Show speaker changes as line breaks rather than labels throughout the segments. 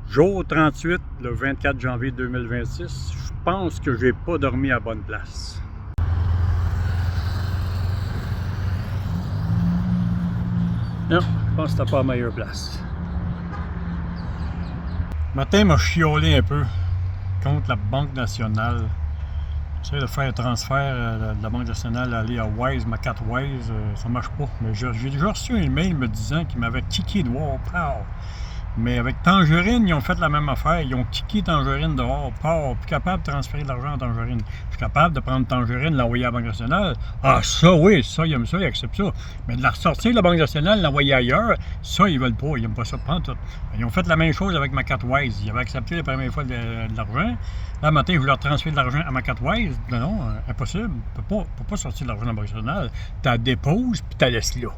Jour 38, le 24 janvier 2026, je pense que j'ai pas dormi à bonne place. Non, je pense que c'était pas la meilleure place. Le matin m'a chiolé un peu contre la Banque nationale. J'essaie de faire un transfert de la Banque nationale aller à Wise, ma carte Wise, ça marche pas. Mais j'ai déjà reçu un email me disant qu'ils m'avaient kické dehors. Pow! Mais avec Tangerine, ils ont fait la même affaire. Ils ont kické Tangerine dehors. Pas plus capable de transférer de l'argent en Tangerine. Je suis capable de prendre Tangerine, l'envoyer à la Banque nationale. Ah, ça, oui, ça, ils aiment ça, ils acceptent ça. Mais de la ressortir de la Banque nationale, l'envoyer ailleurs, ça, ils veulent pas. Ils n'aiment pas ça, prendre tout. Ils ont fait la même chose avec ma carte Wise. Ils avaient accepté la première fois de l'argent. Là, matin, je leur transfère de l'argent à ma carte Wise. Non, impossible. Tu ne peux pas sortir de l'argent de la Banque nationale. Tu la déposes, puis tu la laisses là.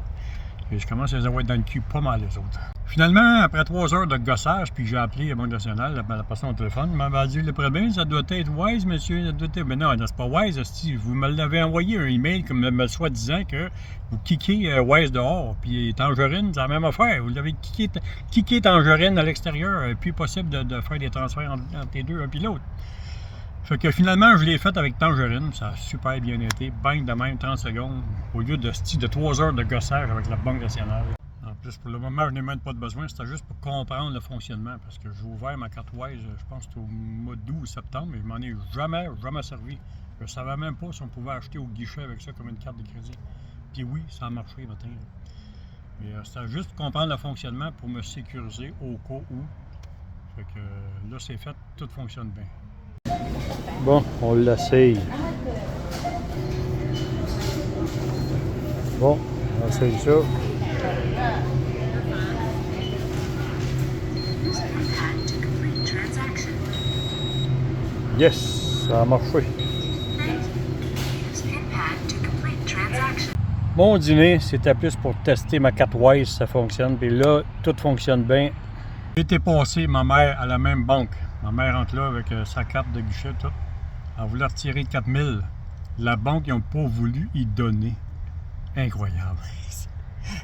Et je commence à les avoir dans le cul pas mal, les autres. Finalement, après 3 heures de gossage, puis j'ai appelé la Banque nationale, la personne au téléphone, m'a dit le problème, ça doit être Wise, monsieur, ça doit être. Mais non, c'est pas Wise, si vous me l'avez envoyé un email comme me soi-disant que vous kickez Wise dehors, puis Tangerine, c'est la même affaire. Vous l'avez kické Tangerine à l'extérieur, puis possible de faire des transferts entre les deux, un puis l'autre. Fait que finalement, je l'ai fait avec Tangerine, ça a super bien été, bang de même 30 secondes, au lieu de 3 heures de gossage avec la Banque nationale. En plus, pour le moment, je n'ai même pas de besoin, c'était juste pour comprendre le fonctionnement, parce que j'ai ouvert ma carte Wise, je pense que c'était au mois d'août ou septembre, mais je m'en ai jamais servi. Je ne savais même pas si on pouvait acheter au guichet avec ça comme une carte de crédit. Puis oui, ça a marché matin. Mais c'était juste pour comprendre le fonctionnement pour me sécuriser au cas où. Fait que là, c'est fait, tout fonctionne bien. Bon, on l'essaye. Bon, on essaye ça. Yes, ça a marché. Mon dîner, c'était plus pour tester ma carte Wise, ça fonctionne. Puis là, tout fonctionne bien. J'ai été passé ma mère à la même banque. Ma mère rentre là avec sa carte de guichet, tout. Elle voulait retirer 4000. La banque, ils n'ont pas voulu y donner. Incroyable.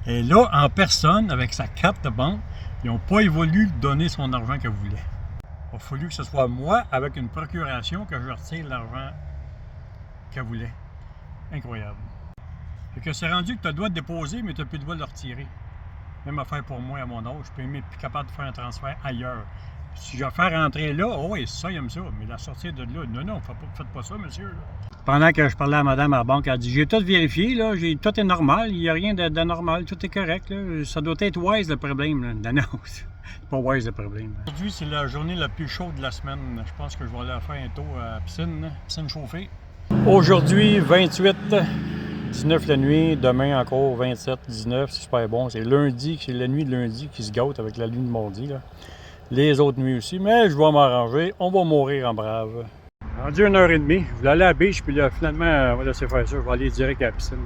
Et là, en personne, avec sa carte de banque, ils n'ont pas voulu donner son argent qu'elle voulait. Il a fallu que ce soit moi, avec une procuration, que je retire l'argent qu'elle voulait. Incroyable. Fait que c'est rendu que tu as le droit de déposer, mais tu n'as plus le droit de le retirer. Même affaire pour moi à mon âge, je peux même être plus capable de faire un transfert ailleurs. Si je vais faire rentrer là, oh oui, ça, il aime ça. Mais la sortie de là, non, faites pas ça, monsieur. Là. Pendant que je parlais à madame à la banque, elle dit, j'ai tout vérifié, là, tout est normal, il n'y a rien d'anormal, tout est correct. Là. Ça doit être Wise le problème. Là. Non, c'est pas Wise le problème. Aujourd'hui, c'est la journée la plus chaude de la semaine. Je pense que je vais aller faire un tour à la piscine chauffée. Aujourd'hui, 28, 19 la nuit, demain encore 27, 19, c'est super bon. C'est lundi, c'est la nuit de lundi qui se gâte avec la nuit de mardi. Là. Les autres nuits aussi, mais je vais m'arranger, on va mourir en brave. Rendu 1h30, je voulais aller à la beach, puis là, finalement, on va laisser faire ça, je vais aller direct à la piscine.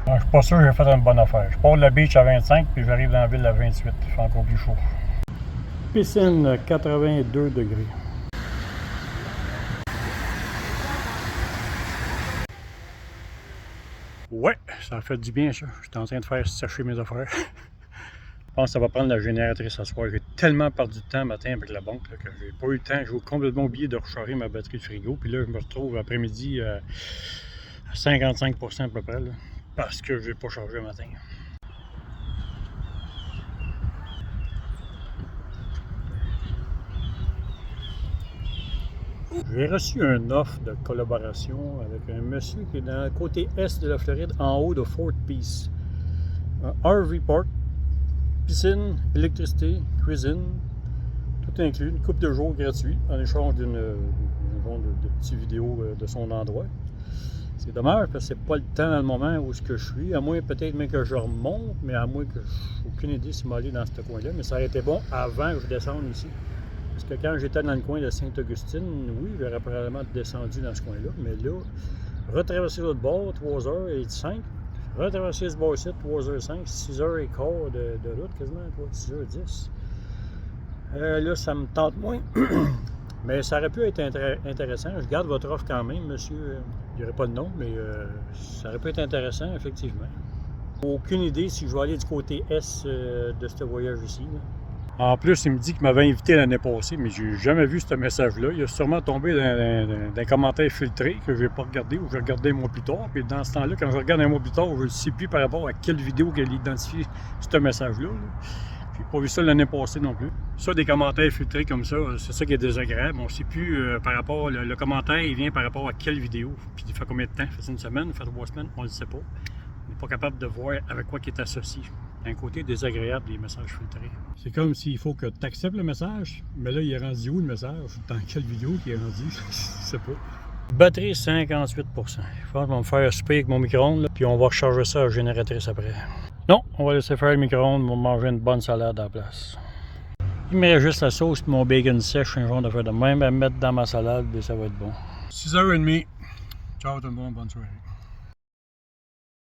Je suis pas sûr que j'ai fait une bonne affaire. Je pars de la beach à 25, puis j'arrive dans la ville à 28, il fait encore plus chaud. Piscine, 82 degrés. Ouais, ça a fait du bien ça. J'étais en train de faire sécher mes affaires. Je pense que ça va prendre la génératrice ce soir. J'ai tellement perdu de temps matin avec la banque là, que j'ai pas eu le temps. J'ai complètement oublié de recharger ma batterie de frigo. Puis là, je me retrouve après-midi à 55% à peu près. Là, parce que je n'ai pas chargé le matin. J'ai reçu une offre de collaboration avec un monsieur qui est dans le côté est de la Floride, en haut de Fort Peace. RV Park, piscine, électricité, cuisine, tout inclus, une couple de jours gratuits en échange d'une petite vidéo de son endroit. C'est dommage parce que c'est pas le temps dans le moment où je suis, à moins peut-être même que je remonte, mais à moins que je n'ai aucune idée si m'aller dans ce coin-là, mais ça aurait été bon avant que je descende ici. Parce que quand j'étais dans le coin de Sainte-Augustine, oui, j'aurais probablement descendu dans ce coin-là, mais là, retraverser l'autre bord, 3h05, retraverser ce bord-ci, 3h05, 6h15 de route quasiment, 6h10. Là, ça me tente moins, mais ça aurait pu être intéressant. Je garde votre offre quand même, monsieur, il n'y aurait pas de nom, mais ça aurait pu être intéressant, effectivement. Aucune idée si je vais aller du côté est de ce voyage ici. Là. En plus, il me dit qu'il m'avait invité l'année passée, mais j'ai jamais vu ce message-là. Il a sûrement tombé dans un commentaire filtré que je n'ai pas regardé ou je regardais un mois plus tard. Puis dans ce temps-là, quand je regarde un mois plus tard, je ne sais plus par rapport à quelle vidéo qu'elle identifie ce message-là. J'ai pas vu ça l'année passée non plus. Ça, des commentaires filtrés comme ça, c'est ça qui est désagréable. On ne sait plus par rapport, le commentaire, il vient par rapport à quelle vidéo. Puis il fait combien de temps? Ça fait une semaine, ça fait 3 semaines, on ne le sait pas. On n'est pas capable de voir avec quoi il est associé. Un côté désagréable des messages filtrés. C'est comme s'il faut que tu acceptes le message, mais là, il est rendu où le message? Dans quelle vidéo qu'il est rendu? Je sais pas. Batterie 58%. Je pense qu'on va me faire souper avec mon micro-ondes, puis on va recharger ça à la génératrice après. Non, on va laisser faire le micro-ondes pour manger une bonne salade à la place. Il me reste juste la sauce et mon bacon sèche, un genre de faire de même à mettre dans ma salade, et ça va être bon. 6h30. Ciao tout le monde, bonne soirée.